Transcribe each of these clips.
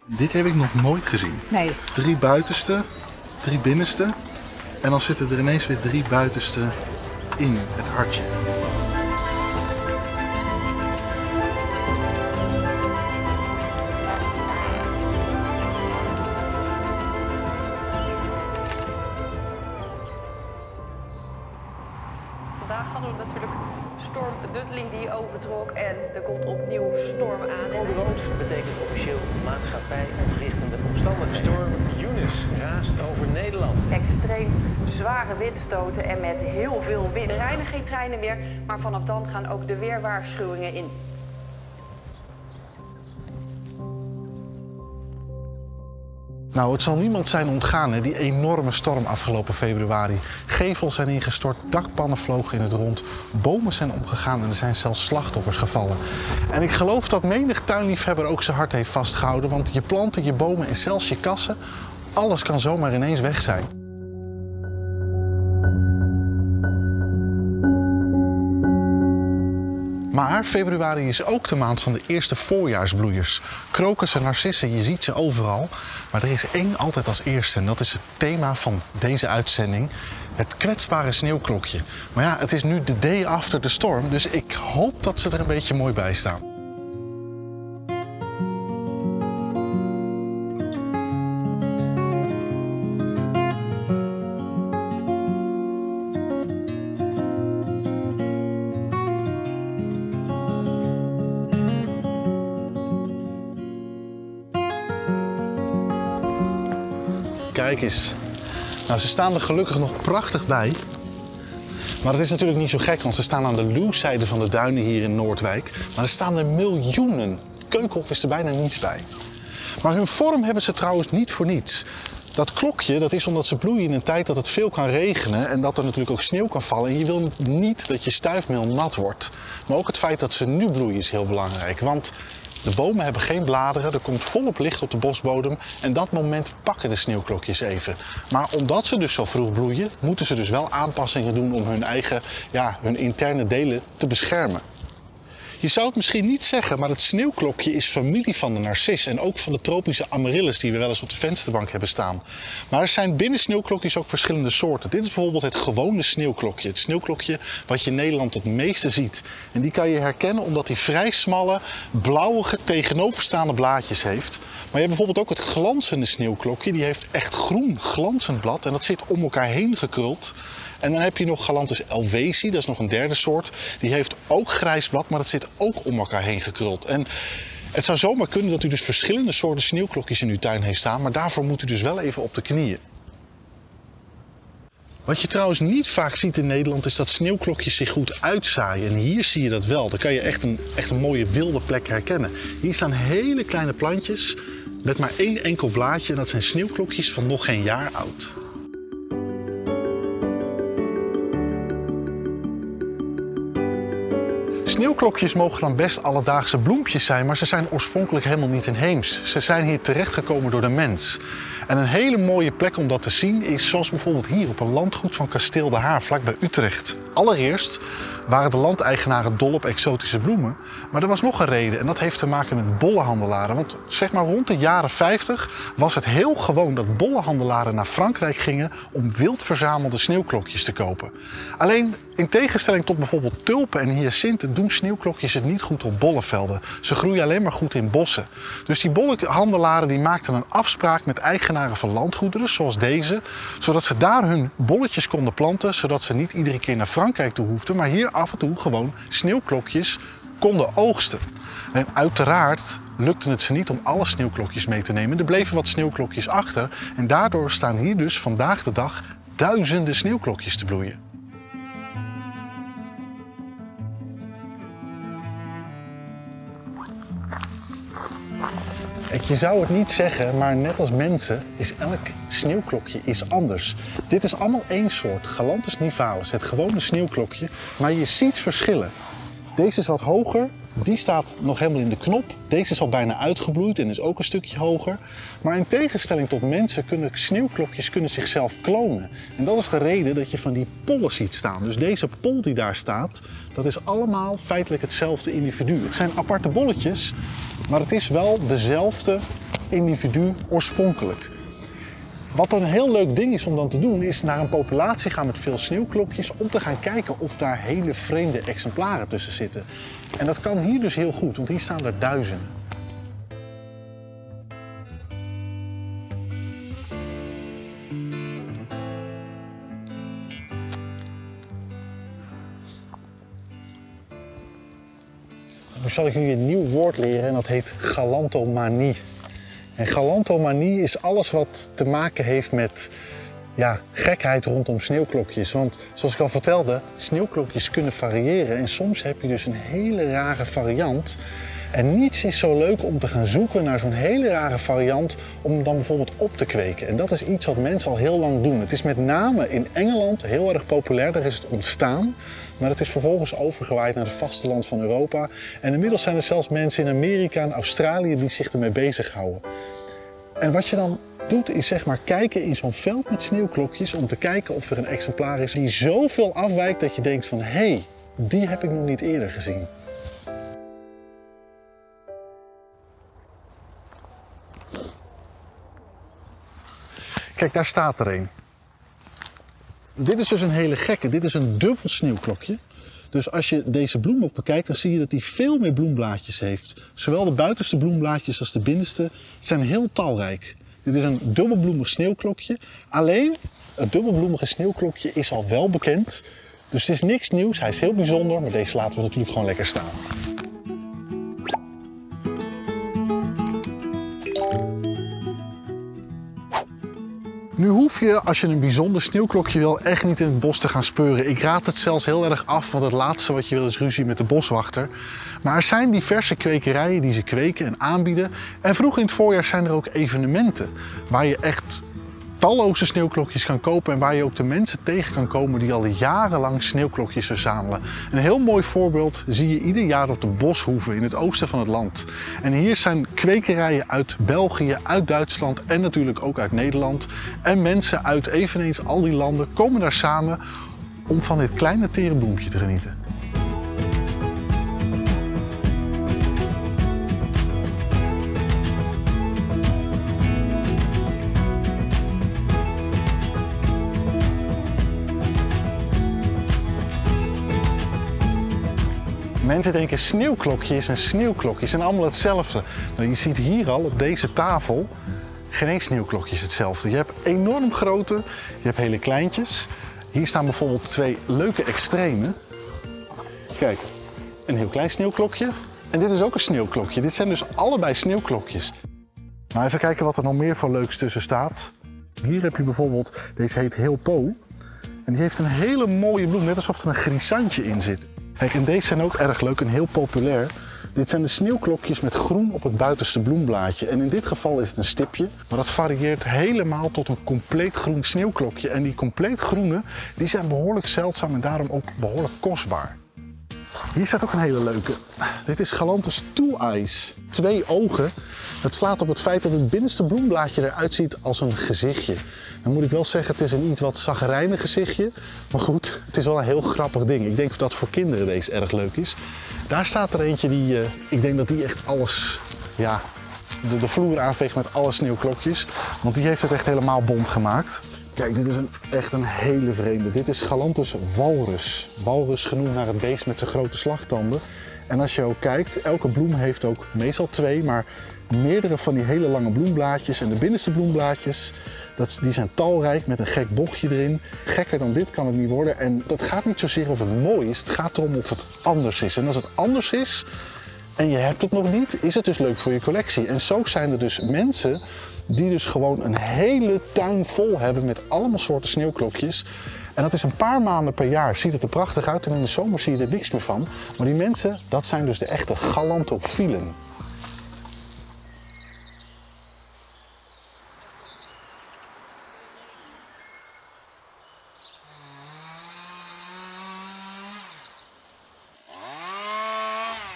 Dit heb ik nog nooit gezien. Nee. 3 buitenste, 3 binnenste. En dan zitten er ineens weer 3 buitenste in het hartje. Vandaag hadden we natuurlijk storm Dudley die overtrok en er komt opnieuw storm aan. Code rood betekent officieel maatschappij ontwrichtende omstandigheden. Storm Eunice raast over Nederland. Extreem zware windstoten en met heel veel wind. Er rijden geen treinen meer, maar vanaf dan gaan ook de weerwaarschuwingen in. Nou, het zal niemand zijn ontgaan, hè, die enorme storm afgelopen februari. Gevels zijn ingestort, dakpannen vlogen in het rond, bomen zijn omgegaan en er zijn zelfs slachtoffers gevallen. En ik geloof dat menig tuinliefhebber ook zijn hart heeft vastgehouden, want je planten, je bomen en zelfs je kassen, alles kan zomaar ineens weg zijn. Maar februari is ook de maand van de eerste voorjaarsbloeiers. Krokussen, narcissen, je ziet ze overal. Maar er is één altijd als eerste en dat is het thema van deze uitzending. Het kwetsbare sneeuwklokje. Maar ja, het is nu de day after the storm, dus ik hoop dat ze er een beetje mooi bij staan. Kijk eens. Nou, ze staan er gelukkig nog prachtig bij. Maar dat is natuurlijk niet zo gek, want ze staan aan de luwzijde van de duinen hier in Noordwijk. Maar er staan er miljoenen. Keukenhof is er bijna niets bij. Maar hun vorm hebben ze trouwens niet voor niets. Dat klokje, dat is omdat ze bloeien in een tijd dat het veel kan regenen en dat er natuurlijk ook sneeuw kan vallen. En je wil niet dat je stuifmeel nat wordt. Maar ook het feit dat ze nu bloeien is heel belangrijk. Want de bomen hebben geen bladeren, er komt volop licht op de bosbodem en dat moment pakken de sneeuwklokjes even. Maar omdat ze dus zo vroeg bloeien, moeten ze dus wel aanpassingen doen om hun eigen, hun interne delen te beschermen. Je zou het misschien niet zeggen, maar het sneeuwklokje is familie van de narcis en ook van de tropische amaryllis die we wel eens op de vensterbank hebben staan. Maar er zijn binnen sneeuwklokjes ook verschillende soorten. Dit is bijvoorbeeld het gewone sneeuwklokje. Het sneeuwklokje wat je in Nederland het meeste ziet. En die kan je herkennen omdat hij vrij smalle, blauwige, tegenoverstaande blaadjes heeft. Maar je hebt bijvoorbeeld ook het glanzende sneeuwklokje. Die heeft echt groen glanzend blad en dat zit om elkaar heen gekruld. En dan heb je nog Galanthus elvesi, dat is nog een derde soort. Die heeft ook grijs blad, maar dat zit ook om elkaar heen gekruld. En het zou zomaar kunnen dat u dus verschillende soorten sneeuwklokjes in uw tuin heeft staan, maar daarvoor moet u dus wel even op de knieën. Wat je trouwens niet vaak ziet in Nederland is dat sneeuwklokjes zich goed uitzaaien. En hier zie je dat wel. Dan kan je echt een mooie wilde plek herkennen. Hier staan hele kleine plantjes met maar één enkel blaadje en dat zijn sneeuwklokjes van nog geen jaar oud. Sneeuwklokjes mogen dan best alledaagse bloempjes zijn, maar ze zijn oorspronkelijk helemaal niet inheems. Ze zijn hier terechtgekomen door de mens. En een hele mooie plek om dat te zien is zoals bijvoorbeeld hier op een landgoed van Kasteel de Haar, vlakbij Utrecht. Allereerst waren de landeigenaren dol op exotische bloemen, maar er was nog een reden en dat heeft te maken met bollenhandelaren. Want zeg maar rond de jaren 50 was het heel gewoon dat bollenhandelaren naar Frankrijk gingen om wild verzamelde sneeuwklokjes te kopen. Alleen in tegenstelling tot bijvoorbeeld tulpen en hyacinten doen sneeuwklokjes het niet goed op bollenvelden. Ze groeien alleen maar goed in bossen. Dus die bollenhandelaren die maakten een afspraak met eigenaren van landgoederen zoals deze, zodat ze daar hun bolletjes konden planten, zodat ze niet iedere keer naar Frankrijk toe hoefden, maar hier af en toe gewoon sneeuwklokjes konden oogsten. En uiteraard lukte het ze niet om alle sneeuwklokjes mee te nemen. Er bleven wat sneeuwklokjes achter en daardoor staan hier dus vandaag de dag duizenden sneeuwklokjes te bloeien. Je zou het niet zeggen, maar net als mensen is elk sneeuwklokje iets anders. Dit is allemaal één soort, Galanthus nivalis, het gewone sneeuwklokje, maar je ziet verschillen. Deze is wat hoger, die staat nog helemaal in de knop. Deze is al bijna uitgebloeid en is ook een stukje hoger. Maar in tegenstelling tot mensen kunnen sneeuwklokjes zichzelf klonen. En dat is de reden dat je van die pollen ziet staan. Dus deze pol die daar staat, dat is allemaal feitelijk hetzelfde individu. Het zijn aparte bolletjes, maar het is wel dezelfde individu oorspronkelijk. Wat een heel leuk ding is om dan te doen, is naar een populatie gaan met veel sneeuwklokjes om te gaan kijken of daar hele vreemde exemplaren tussen zitten. En dat kan hier dus heel goed, want hier staan er duizenden. Nu zal ik jullie een nieuw woord leren en dat heet galantomanie. En galantomanie is alles wat te maken heeft met gekheid rondom sneeuwklokjes. Want zoals ik al vertelde, sneeuwklokjes kunnen variëren en soms heb je dus een hele rare variant. En niets is zo leuk om te gaan zoeken naar zo'n hele rare variant om hem dan bijvoorbeeld op te kweken. En dat is iets wat mensen al heel lang doen. Het is met name in Engeland heel erg populair, daar is het ontstaan. Maar het is vervolgens overgewaaid naar het vasteland van Europa. En inmiddels zijn er zelfs mensen in Amerika en Australië die zich ermee bezighouden. En wat je dan doet is zeg maar kijken in zo'n veld met sneeuwklokjes om te kijken of er een exemplaar is die zoveel afwijkt dat je denkt van hé, die heb ik nog niet eerder gezien. Kijk, daar staat er een. Dit is dus een hele gekke. Dit is een dubbel sneeuwklokje. Dus als je deze bloem ook bekijkt, dan zie je dat hij veel meer bloemblaadjes heeft. Zowel de buitenste bloemblaadjes als de binnenste zijn heel talrijk. Dit is een dubbelbloemig sneeuwklokje. Alleen, het dubbelbloemige sneeuwklokje is al wel bekend. Dus het is niks nieuws. Hij is heel bijzonder, maar deze laten we natuurlijk gewoon lekker staan. Nu hoef je, als je een bijzonder sneeuwklokje wil, echt niet in het bos te gaan speuren. Ik raad het zelfs heel erg af, want het laatste wat je wil is ruzie met de boswachter. Maar er zijn diverse kwekerijen die ze kweken en aanbieden. En vroeg in het voorjaar zijn er ook evenementen waar je echt talloze sneeuwklokjes kan kopen en waar je ook de mensen tegen kan komen die al jarenlang sneeuwklokjes verzamelen. Een heel mooi voorbeeld zie je ieder jaar op de Boshoeve in het oosten van het land. En hier zijn kwekerijen uit België, uit Duitsland en natuurlijk ook uit Nederland. En mensen uit eveneens al die landen komen daar samen om van dit kleine tere bloempje te genieten. Mensen denken sneeuwklokje is een sneeuwklokje, het zijn allemaal hetzelfde. Maar je ziet hier al op deze tafel geen sneeuwklokjes hetzelfde. Je hebt enorm grote, je hebt hele kleintjes. Hier staan bijvoorbeeld twee leuke extreme. Kijk, een heel klein sneeuwklokje en dit is ook een sneeuwklokje. Dit zijn dus allebei sneeuwklokjes. Nou, even kijken wat er nog meer voor leuks tussen staat. Hier heb je bijvoorbeeld, deze heet Heel Po. En die heeft een hele mooie bloem, net alsof er een grisantje in zit. Kijk, en deze zijn ook erg leuk en heel populair. Dit zijn de sneeuwklokjes met groen op het buitenste bloemblaadje. En in dit geval is het een stipje, maar dat varieert helemaal tot een compleet groen sneeuwklokje. En die compleet groene, die zijn behoorlijk zeldzaam en daarom ook behoorlijk kostbaar. Hier staat ook een hele leuke. Dit is Galanthus Two Eyes. 2 ogen. Het slaat op het feit dat het binnenste bloemblaadje eruit ziet als een gezichtje. Dan moet ik wel zeggen, het is een iets wat chagrijnig gezichtje. Maar goed, het is wel een heel grappig ding. Ik denk dat voor kinderen deze erg leuk is. Daar staat er eentje die, ik denk dat die echt alles, de vloer aanveegt met alle sneeuwklokjes. Want die heeft het echt helemaal bont gemaakt. Kijk, dit is echt een hele vreemde. Dit is Galanthus walrus. Walrus genoemd naar het beest met zijn grote slagtanden. En als je ook kijkt, elke bloem heeft ook meestal 2, maar meerdere van die hele lange bloemblaadjes. En de binnenste bloemblaadjes, die zijn talrijk met een gek bochtje erin. Gekker dan dit kan het niet worden. En dat gaat niet zozeer of het mooi is, het gaat erom of het anders is. En als het anders is en je hebt het nog niet, is het dus leuk voor je collectie. En zo zijn er dus mensen die dus gewoon een hele tuin vol hebben met allemaal soorten sneeuwklokjes. En dat is een paar maanden per jaar, ziet het er prachtig uit en in de zomer zie je er niks meer van. Maar die mensen, dat zijn dus de echte galantophielen.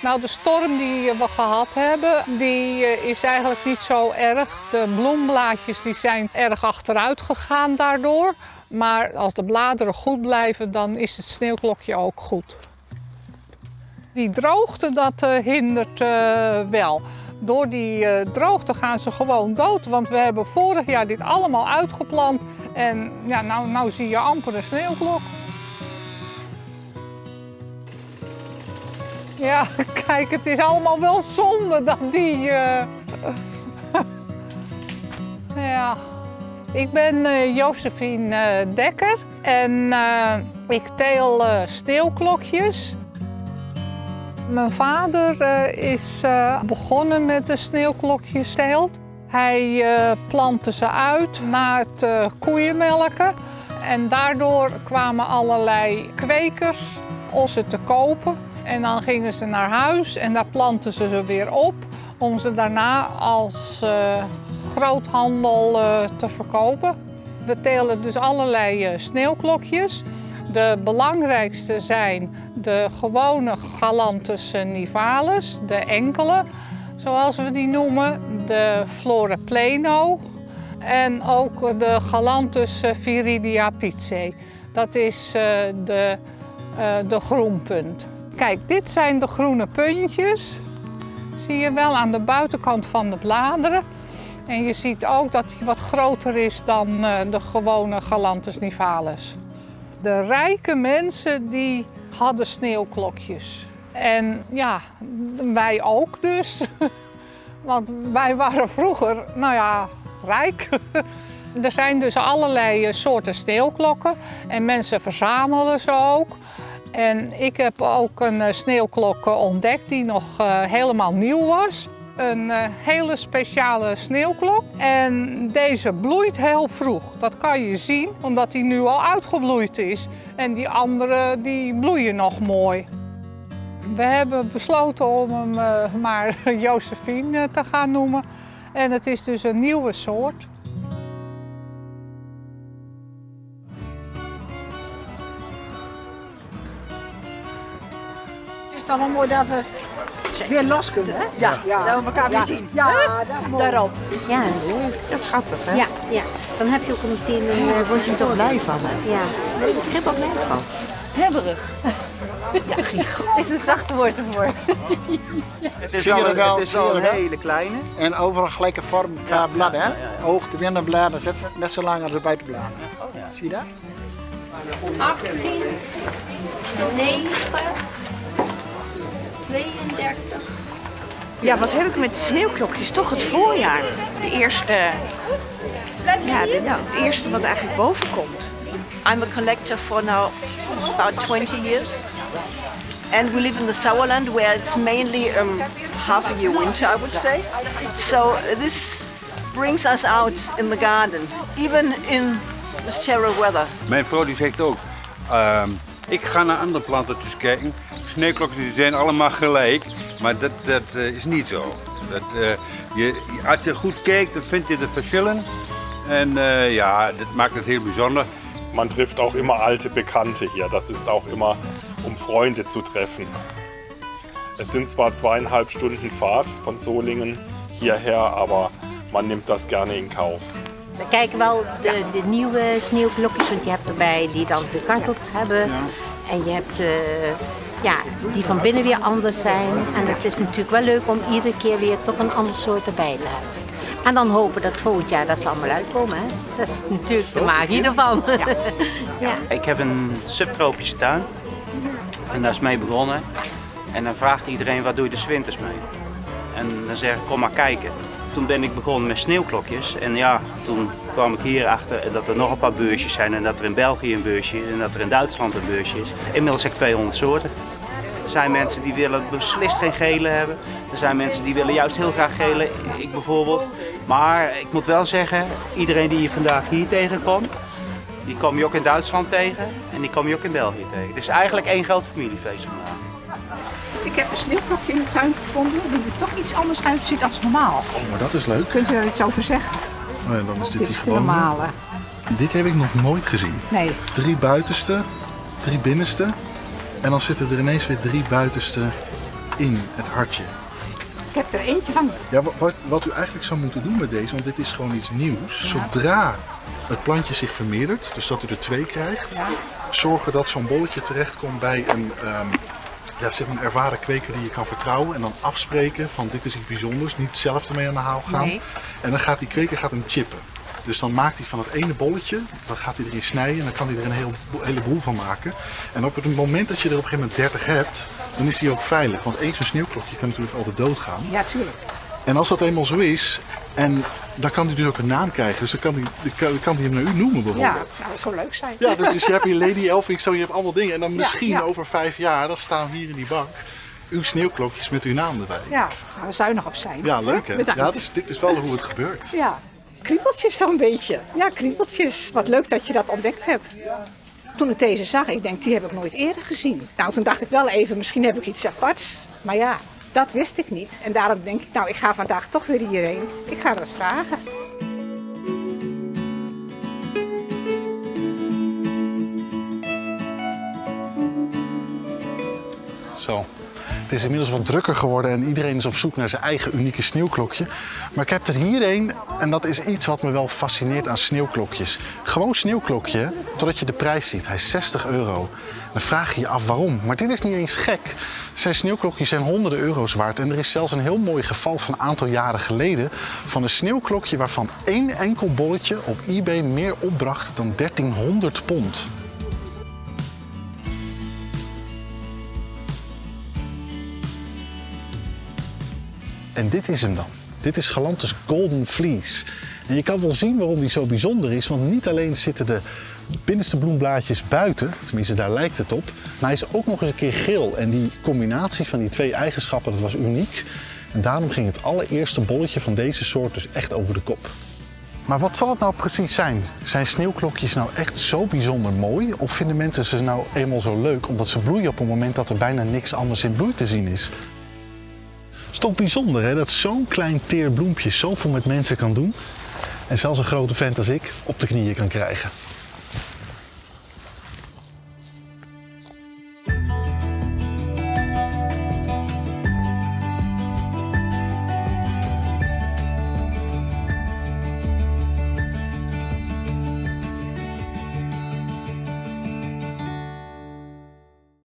Nou, de storm die we gehad hebben, die is eigenlijk niet zo erg. De bloemblaadjes die zijn erg achteruit gegaan daardoor. Maar als de bladeren goed blijven, dan is het sneeuwklokje ook goed. Die droogte, dat hindert wel. Door die droogte gaan ze gewoon dood. Want we hebben vorig jaar dit allemaal uitgeplant. En ja, nou zie je amper een sneeuwklok. Ja, kijk, het is allemaal wel zonde dat die... Ja. Ik ben Josephine Dekker en ik teel sneeuwklokjes. Mijn vader is begonnen met de sneeuwklokjesteelt. Hij plantte ze uit na het koeienmelken. En daardoor kwamen allerlei kwekers om ze te kopen. En dan gingen ze naar huis en daar plantten ze weer op om ze daarna als groothandel te verkopen. We telen dus allerlei sneeuwklokjes. De belangrijkste zijn de gewone Galanthus nivalis, de enkele, zoals we die noemen, de Florepleno en ook de Galanthus viridia pizzae. Dat is de groenpunt. Kijk, dit zijn de groene puntjes. Zie je wel aan de buitenkant van de bladeren. En je ziet ook dat hij wat groter is dan de gewone Galanthus nivalis. De rijke mensen die hadden sneeuwklokjes. En ja, wij ook dus. Want wij waren vroeger, nou ja, rijk. Er zijn dus allerlei soorten sneeuwklokken en mensen verzamelen ze ook. En ik heb ook een sneeuwklok ontdekt die nog helemaal nieuw was. Een hele speciale sneeuwklok. En deze bloeit heel vroeg. Dat kan je zien omdat die nu al uitgebloeid is. En die andere die bloeien nog mooi. We hebben besloten om hem maar Josephine te gaan noemen. En het is dus een nieuwe soort. Het is dan wel mooi dat we weer los kunnen, hè? Ja, dat we elkaar weer zien. Ja, dat is mooi. Daarop. Ja, Dat is schattig, hè? ja, ja. Dan heb je ook meteen een... Word je er toch blij van, hè? Ja, daar word ik helemaal blij van. Hebberig. Het is een zacht woord ervoor. Het is wel een hele kleine. En overal gelijke vorm qua blad, hè? Hoog de binnenbladen, net zo lang als de buitenbladen. Zie je dat? 18, 9, 32. Ja, wat heb ik met de sneeuwklokjes? Toch het voorjaar. De eerste... Ja, het eerste wat eigenlijk boven komt. I'm a collector for now about 20 years. And we live in the Sauerland where it's mainly half a year winter, I would say. So this brings us out in the garden, even in this terrible weather. Mijn vrouw die zegt ook, ik ga naar andere plantetjes kijken. Sneeuwklokjes die zijn allemaal gelijk, maar dat is niet zo. Als je goed kijkt, dan vind je de verschillen. En ja, dat maakt het heel bijzonder. Man trifft auch immer alte Bekannte hier. Das ist auch immer, um Freunde zu treffen. Es sind zwar 2,5 Stunden Fahrt von Solingen hierher, aber man nimmt das gerne in Kauf. We kijken wel de nieuwe sneeuwklokjes, want je hebt erbij die dan gekarteld hebben. Ja. En je hebt die van binnen weer anders zijn. En het is natuurlijk wel leuk om iedere keer weer toch een ander soort erbij te hebben. En dan hopen dat volgend jaar dat ze allemaal uitkomen. Hè? Dat is natuurlijk de magie ervan. Ja. Ja. Ik heb een subtropische tuin. En daar is mee begonnen. En dan vraagt iedereen, wat doe je de 's winters mee? En dan zeg ik, kom maar kijken. Toen ben ik begonnen met sneeuwklokjes. En ja, toen kwam ik hier achter dat er nog een paar beursjes zijn. En dat er in België een beursje is en dat er in Duitsland een beursje is. Inmiddels heb ik 200 soorten. Er zijn mensen die willen beslist geen gele hebben. Er zijn mensen die willen juist heel graag gele, ik bijvoorbeeld. Maar ik moet wel zeggen, iedereen die je vandaag hier tegenkomt, die kom je ook in Duitsland tegen en die kom je ook in België tegen. Het is eigenlijk één groot familiefeest vandaag. Ik heb een sneeuwklokje in de tuin gevonden die er toch iets anders uitziet dan normaal. Oh, maar dat is leuk. Kunt u er iets over zeggen? Oh ja, dan is dit is de normale. Dit heb ik nog nooit gezien. Nee. 3 buitenste, 3 binnenste. En dan zitten er ineens weer 3 buitenste in het hartje. Ik heb er eentje van. Ja, wat u eigenlijk zou moeten doen met deze, want dit is gewoon iets nieuws. Zodra het plantje zich vermeerdert, dus dat u er 2 krijgt, zorgen dat zo'n bolletje terechtkomt bij Ja, zeg maar een ervaren kweker die je kan vertrouwen en dan afspreken van dit is iets bijzonders, niet zelf ermee aan de haal gaan. Nee. En dan gaat die kweker hem chippen. Dus dan maakt hij van het ene bolletje, dan gaat hij erin snijden en dan kan hij er een heleboel van maken. En op het moment dat je er op een gegeven moment 30 hebt, dan is hij ook veilig. Want één zo'n sneeuwklokje kan natuurlijk altijd doodgaan. Ja, tuurlijk. En als dat eenmaal zo is, en dan kan hij dus ook een naam krijgen. Dus dan kan hij hem naar u noemen bijvoorbeeld. Ja, nou, dat zou leuk zijn. Ja, dus je hebt hier Lady Elfink, zo, je hebt allemaal dingen. En dan misschien over 5 jaar, dan staan hier in die bank uw sneeuwklokjes met uw naam erbij. Ja, daar we zuinig op zijn. Ja, leuk hè? Bedankt. Ja, dit is wel hoe het gebeurt. Ja, kriebeltjes zo'n beetje. Ja, kriebeltjes. Wat leuk dat je dat ontdekt hebt. Toen ik deze zag, ik denk, die heb ik nooit eerder gezien. Nou, toen dacht ik wel even, misschien heb ik iets aparts. Maar ja, dat wist ik niet. En daarom denk ik, nou, ik ga vandaag toch weer hierheen. Ik ga dat vragen. Zo. Het is inmiddels wat drukker geworden en iedereen is op zoek naar zijn eigen unieke sneeuwklokje. Maar ik heb er hier een en dat is iets wat me wel fascineert aan sneeuwklokjes. Gewoon sneeuwklokje, totdat je de prijs ziet. Hij is €60. Dan vraag je je af waarom. Maar dit is niet eens gek. Zijn sneeuwklokjes zijn honderden euro's waard. En er is zelfs een heel mooi geval van een aantal jaren geleden van een sneeuwklokje waarvan één enkel bolletje op eBay meer opbracht dan 1300 pond. En dit is hem dan. Dit is Galantis Golden Fleece. En je kan wel zien waarom die zo bijzonder is, want niet alleen zitten de binnenste bloemblaadjes buiten, tenminste daar lijkt het op, maar hij is ook nog eens een keer geel. En die combinatie van die twee eigenschappen, dat was uniek. En daarom ging het allereerste bolletje van deze soort dus echt over de kop. Maar wat zal het nou precies zijn? Zijn sneeuwklokjes nou echt zo bijzonder mooi? Of vinden mensen ze nou eenmaal zo leuk omdat ze bloeien op het moment dat er bijna niks anders in bloei te zien is? Het is toch bijzonder hè, dat zo'n klein teer bloempje zoveel met mensen kan doen. En zelfs een grote vent als ik op de knieën kan krijgen.